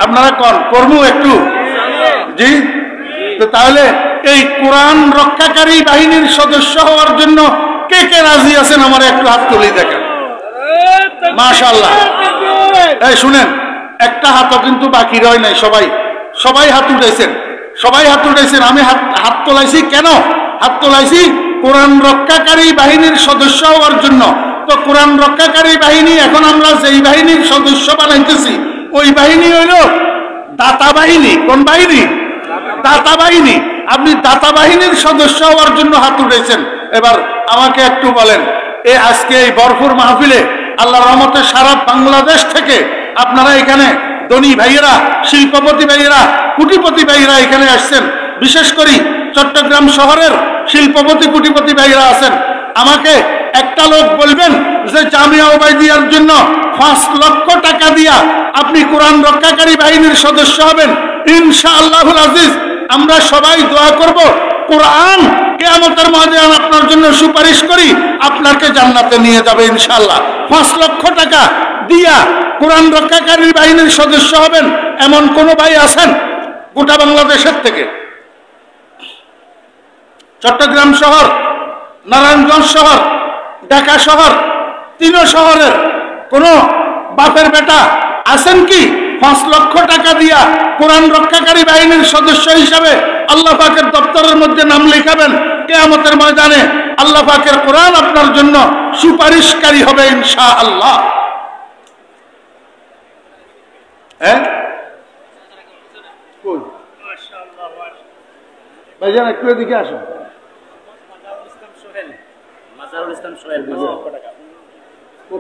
আপনারা কন করবো একটু? জি, তো তাহলে এই কোরআন রক্ষাকারী বাহিনীর সদস্য হওয়ার জন্য কে কে রাজি আছেন আমার একটু হাত তুলে দেখেন। মাশাআল্লাহ। এই শুনেন, একটা হাতও কিন্তু বাকি রয় নাই, সবাই সবাই হাত উঠাইছেন, সবাই হাত উঠাইছেন। আমি হাত তোলাইছি কেন? হাত তোলাইছি কোরআন রক্ষাকারী বাহিনীর সদস্য হওয়ার জন্য। তো কোরআন রক্ষাকারী বাহিনী, এখন আমরা যেই বাহিনীর সদস্য বানাইতেছি ওই বাহিনী হইল দাতা বাহিনী। কোন বাহিনী? দাতা বাহিনী। আপনি দাতা বাহিনীর সদস্য হওয়ার জন্য হাত উঠেছেন। এবার আমাকে একটু বলেন, আজকে এই ভরপুর মাহফিলে আল্লাহর রহমতে সারা বাংলাদেশ থেকে আপনারা এখানে ধনী ভাইয়েরা, শিল্পপতি ভাইয়েরা, কোটিপতি ভাইয়েরা এখানে আসছেন। বিশেষ করে চট্টগ্রাম শহরের শিল্পপতি কোটিপতি ভাইয়েরা আছেন। আমাকে একটা লোক বলবেন যে জামিয়া ওবাইদিয়ার জন্য 5 লক্ষ টাকা দিয়া আপনি কোরআন রক্ষাকারী বাহিনীর সদস্য হবেন। ইনশাআল্লাহুল আজিজ আমরা সবাই দোয়া করব, কোরআন কিয়ামতের ময়দানে আপনার জন্য সুপারিশ করি, আপনাকে জান্নাতে নিয়ে যাবে ইনশাআল্লাহ। 5 লক্ষ টাকা দিয়া কোরআন রক্ষাকারী বাহিনীর সদস্য হবেন এমন কোন ভাই আছেন গোটা বাংলাদেশের থেকে? চট্টগ্রাম শহর, নারায়ণগঞ্জ শহর, ঢাকা শহর, 3 শহরের কোন বাপের বেটা আছেন কি 5 লক্ষ টাকা দিয়া কোরআন রক্ষাকারী বাহিনীর সদস্য হিসাবে আল্লাহ পাকের দপ্তরের মধ্যে নাম লিখাবেন? কিয়ামতের ময়দানে আল্লাহ পাকের কোরআন আপনার জন্য সুপারিশকারী হবে ইনশাআল্লাহ। হ্যাঁ ভাইজান একটু এদিকে আসুন।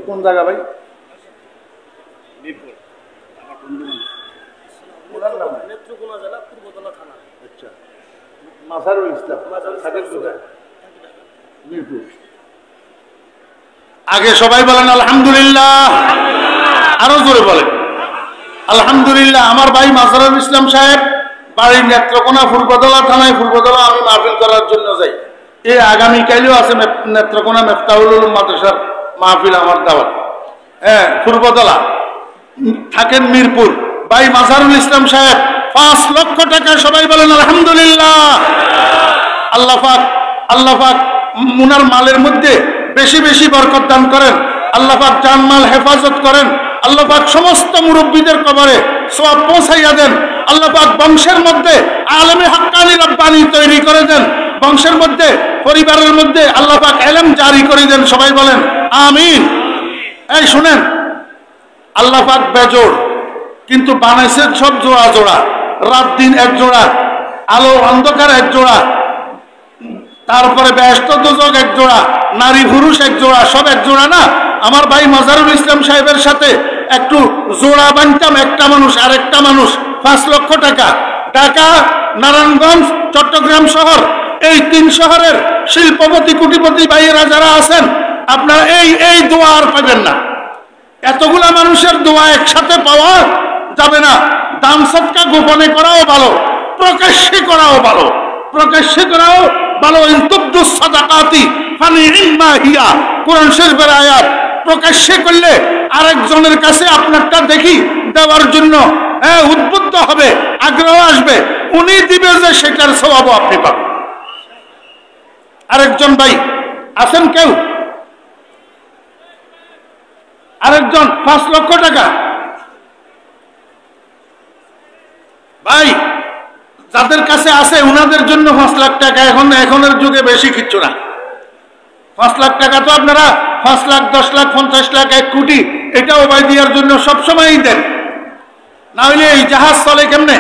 কোন জায়গা ভাই? মাজারুল ইসলাম মিরপুর। আগে সবাই বলেন আলহামদুলিল্লাহ, আরো জোরে বলেন আলহামদুলিল্লাহ। আমার ভাই মাজারুল ইসলাম সাহেব বাড়ির নেত্রকোনা ফুলবদলা থানায়, ফুলবদলা আমি মাহফিল করার জন্য যাই। এই আগামীকালও আছে নেত্রকোনা মেফতাহুল উলুম মাদ্রাসার মাহফিল, আমার দাওয়াত। হ্যাঁ, ফুলবদলা থাকেন মিরপুর। ভাই মাজারুল ইসলাম সাহেব 5 লক্ষ টাকা, সবাই বলেন আলহামদুলিল্লাহ। আল্লাহ পাক, আল্লাহ পাক মুনার মালের মধ্যে বেশি বেশি বরকত দান করেন। আল্লাহ পাক জানমাল হেফাজত করেন। আল্লাহ পাক সমস্ত মুরব্বীদের কবরে সওয়াব পৌঁছাইয়া দেন। আল্লাহ পাক বংশের মধ্যে আলেমে হাক্কানি রব্বানি তৈরি করে দেন। বংশের মধ্যে, পরিবারের মধ্যে আল্লাহ পাক ইলম জারি করে দেন। সবাই বলেন আমিন। এই শুনেন, আল্লাহ পাক বেজোড়, কিন্তু বানাইছেন সব জোড়া জোড়া। রাত দিন এক জোড়া, আলো অন্ধকার এক জোড়া, তারপরে বেহেশত দোজখ এক জোড়া, নারী পুরুষ এক জোড়া, সব এক জোড়া না। আমার ভাই মাজারুল ইসলাম সাহেবের সাথে একটু জোড়া বানতাম, একটা মানুষ আর একটা মানুষ 5 লক্ষ টাকা। ঢাকা, নারায়ণগঞ্জ, চট্টগ্রাম শহর, এই 3 শহরের শিল্পপতি কোটিপতি ভাইয়েরা যারা আছেন, আপনারা এই দোয়া আর পাবেন না। এতগুলা মানুষের দোয়া একসাথে পাওয়া যাবে না। দান সদকা গোপনে করাও ভালো, প্রকাশ্যে করাও ভালো। প্রকাশ্যে করাও ভালো। ইনতুবদুস সাদাকাতি ফানি'মা হিয়া, কোরআন শরীফের আয়াত। প্রকাশ্যে করলে আরেকজনের কাছে আপনারটা দেখি দেওয়ার জন্য উদ্বুদ্ধ হবে, আগ্রহ আসবে, উনি দিবে যে সেটার সওয়াবও আপনি পাবেন। আরেকজন ভাই আছেন কেউ? আরেকজন 5 লক্ষ টাকা। ভাই যাদের কাছে আছে উনাদের জন্য 5 লাখ টাকা এখনের যুগে বেশি কিচ্ছু না। 5 লাখ টাকা তো আপনারা 5 লাখ, 10 লাখ, 50 লাখ, 1 কোটি এটা ওবাইদিয়ার জন্য সবসময়ই দেন, না হইলে এই জাহাজ চলে কেমনে?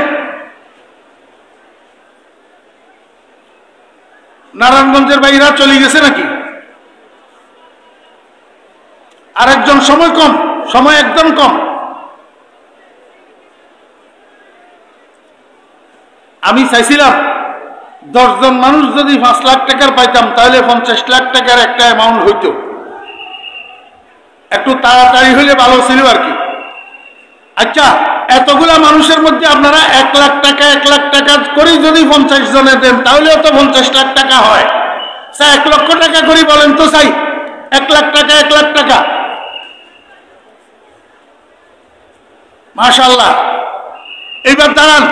নারায়ণগঞ্জের ভাইরা চলে গেছে নাকি? আরেকজন সময় কম, সময় একদম কম। আমি চাইছিলাম 10 জন মানুষ যদি 5 লাখ টাকার পাইতাম তাহলে 50 লাখ টাকার একটা অ্যামাউন্ট হইত, একটু তাড়াতাড়ি হইলে ভালো ছিল আর কি। আচ্ছা, এতগুলা মানুষের মধ্যে আপনারা 1 লাখ টাকা 1 লাখ টাকা করে যদি 50 জনে দেন তাহলেও তো 50 লাখ টাকা হয়। 1 লক্ষ টাকা করে বলেন তো, চাই 1 লাখ টাকা 1 লাখ টাকা। মাশাআল্লাহ। এইবার দাঁড়ান,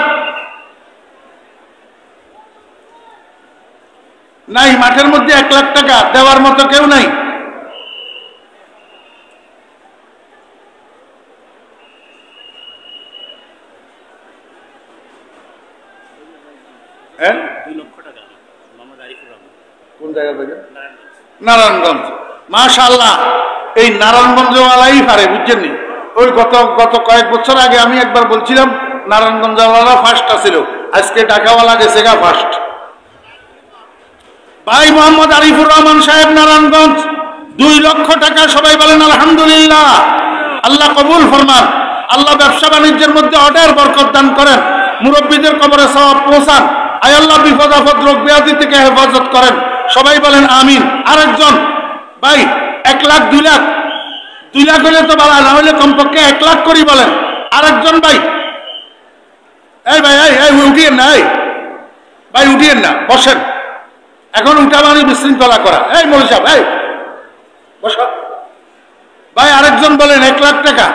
নাই মাঠের মধ্যে 1 লাখ টাকা দেওয়ার মতো কেউ নাই। কোন জায়গা থেকে? নারায়ণগঞ্জ। মাশাআল্লাহ, এই নারায়ণগঞ্জওয়ালাই পারে, বুঝছেন নি? ওই গত কয়েক বছর আগে আমি একবার বলছিলাম নারায়ণগঞ্জওয়ালা ফার্স্ট ছিল, আজকে ঢাকাওয়ালা গেছে গা ফার্স্ট। ভাই মোহাম্মদ আরিফুর রহমান সাহেব নারায়ণগঞ্জ 2 লক্ষ টাকা। সবাই বলেন আলহামদুলিল্লাহ। আল্লাহ কবুল ফরমান, আল্লাহ ব্যবসা বাণিজ্যের মধ্যে অর্ডার বরকত দান করেন, মুরব্বীদের কবরে সওয়াব পৌঁছান, আয় আল্লাহ বিপদ আপদ রোগ ব্যাধি থেকে হেফাজত করেন। সবাই বলেন আমিন। আরেকজন ভাই 1 লাখ 2 লাখ, 2 লাখ হলে তো বাড়া, না হলে কমপক্ষে 1 লাখ করি বলেন। আরেকজন ভাই, এই ভাই এই উঠিয়েন না, এই ভাই উঠিয়েন না, বসেন। এখন উঠা মানে বিশৃঙ্খলা করা। এই মৌলী সাহেব, এই বস ভাই। আরেকজন বলেন 1 লাখ টাকা।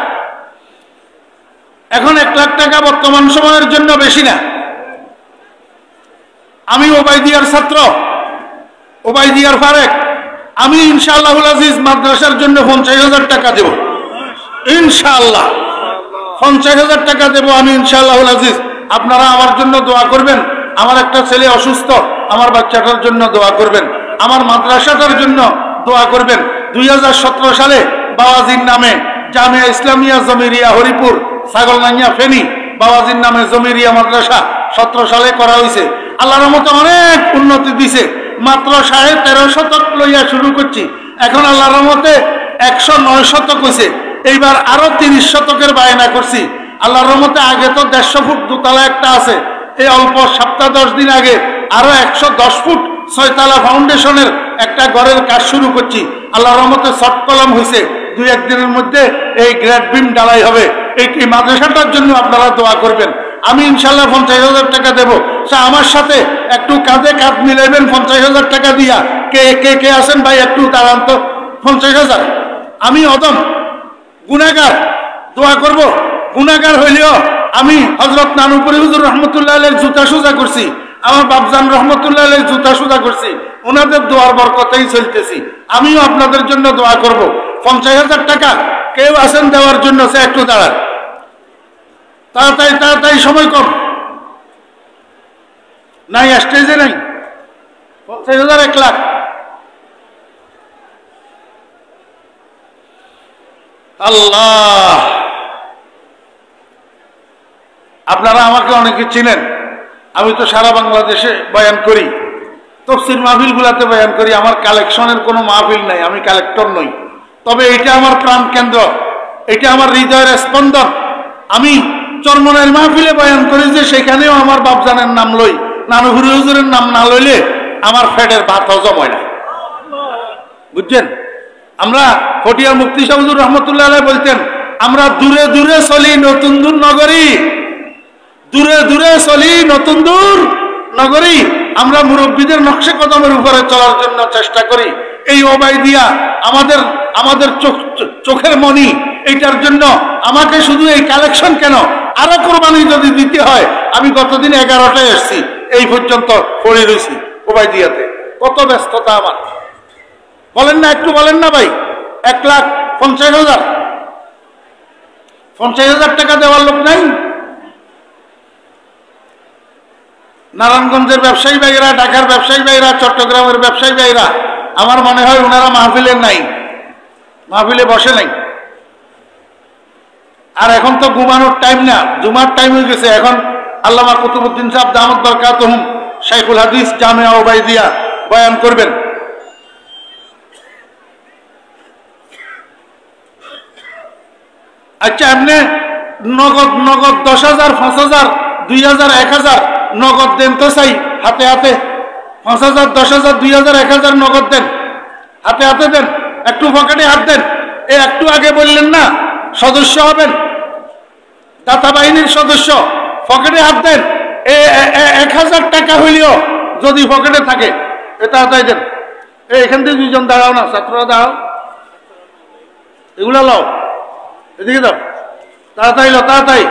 এখন 1 লাখ টাকা বর্তমান সময়ের জন্য বেশি না। আমি ওবাইদিয়ার ছাত্র, ওবাইদিয়ার ফারেক। আমি ইনশাআল্লাহুল আজিজ মাদ্রাসার জন্য 50,000 টাকা দেব, ইনশাআল্লাহ 50,000 টাকা দেব আমি ইনশাআল্লাহুল আজিজ। আপনারা আমার জন্য দোয়া করবেন। আমার একটা ছেলে অসুস্থ, আমার বাচ্চাটার জন্য দোয়া করবেন। আমার মাদ্রাসাটার জন্য দোয়া করবেন। 2017 সালে বাওয়াজির নামে জামিয়া ইসলামিয়া জমিরিয়া হরিপুর ছাগলনাইয়া ফেনী বাওয়াজির নামে জমিরিয়া মাদ্রাসা 17 সালে করা হয়েছে। আল্লাহর রহমতে অনেক উন্নতি দিছে। মাত্র 13.5 শতক লইয়া শুরু করছি, এখন আল্লাহর রহমতে 109 শতক হয়েছে। এইবার আরো 30 শতকের বায়না করছি আল্লাহর রহমতে। আগে তো 150 ফুট দোতলা একটা আছে, এই অল্প সপ্তাহ 10 দিন আগে আরো 110 ফুট 6 তলা ফাউন্ডেশনের একটা ঘরের কাজ শুরু করছি। আল্লাহর রহমতে শর্ট কলম হয়েছে, 2-1 দিনের মধ্যে এই গ্রেড বিম ঢালাই হবে। এই মাদ্রাসাটার জন্য আপনারা দোয়া করবেন। আমি ইনশাল্লাহ 50,000 টাকা দেবো। আমার সাথে একটু কাঁধে কাঁধ মিলাইবেন 50,000 টাকা দিয়া। কে কে কে আছেন ভাই একটু দাঁড়ান তো। 50,000। আমি অদম গুনাহগার, দোয়া করব। গুনাহগার হইলেও আমি হযরত নানুপুরি হুজুর রহমতুল্লাহ আলাইহির জুতা সুজা করছি, আমার বাপজান রহমতুল্লাহ আলাইহির জুতা সুজা করছি, ওনাদের দোয়ার বরকতেই চলতেছি। আমিও আপনাদের জন্য দোয়া করব। 50,000 টাকা কেউ আছেন দেওয়ার জন্য? সে একটু দাঁড়ান, তাড়াতাড়ি তাড়াতাড়ি, সময় কম। নাই স্টেজে নাই। 50,000, 1 লাখ। আল্লাহ, আপনারা আমাকে অনেকে চিনেন। আমি তো সারা বাংলাদেশে বয়ান করি, তাফসীর মাহফিল গুলাতে বয়ান করি। আমার কালেকশনের কোনো মাহফিল নাই, আমি কালেক্টর নই। তবে এটা আমার প্রাণ কেন্দ্র, এটা আমার হৃদয়ের স্পন্দন। আমি চরমনের মাহফিলে বয়ান করি যে সেখানেও আমার বাপজানের নাম লই, নানুহুরি হুজুরের নাম না লইলে আমার ফেটের ভাত হজম হয় না, বুঝছেন? আমরা ফটিয়া মুফতি সাহেব হুজুর রহমতুল্লাহ আলাইহি বলতেন, আমরা দূরে দূরে চলি নতুন দূর নগরী, দূরে দূরে চলি নতুন দূর নগরী। আমরা মুরব্বীদের নকশে কদমের উপরে চলার জন্য চেষ্টা করি। এই ওবাইদিয়া আমাদের চোখের মনি। এইটার জন্য আমাকে শুধু এই কালেকশন কেন, আরো কোরবানি যদি দিতে হয়। আমি গতদিন 11টায় এসছি, এই পর্যন্ত পড়ে রয়েছি ওবাইদিয়াতে। কত ব্যস্ততা আমার, বলেন না, একটু বলেন না ভাই। 1,50,000 50,000 টাকা দেওয়ার লোক নাই? নারায়ণগঞ্জের ব্যবসায়ী ভাইরা, ঢাকার ব্যবসায়ী ভাইরা, চট্টগ্রামের ব্যবসায়ী ভাইরা, আমার মনে হয় ওনারা মাহফিলের নাই, মাহফিলে বসে নাই। আর এখন তো ঘুমানোর টাইম না, জুমার টাইম হয়ে গেছে। এখন আল্লামা কুতুবউদ্দিন সাহেব দামত বরকাতুহুম শাইখুল হাদিস জামিয়া ওবাইদিয়া বয়ান করবেন। আচ্ছা, আপনি নগদ নগদ 10,000, 5,000, 2,000, 1,000 নগদ দেন তো চাই, হাতে হাতে 5,000, 10,000, 2,000, 1,000 নগদ দেন, হাতে হাতে দেন, একটু পকেটে হাত দেন। এ একটু আগে বললেন না সদস্য হবেন, দাতা বাহিনীর সদস্য, পকেটে হাত দেন। 1,000 টাকা হইলেও যদি পকেটে থাকে এটা তাই দেন। এখান থেকে 2জন দাঁড়াও না, ছাত্ররা দাঁড়াও, এগুলা লও, এদিকে দাও, তাড়াতাড়ি লো, তাড়াতাড়ি।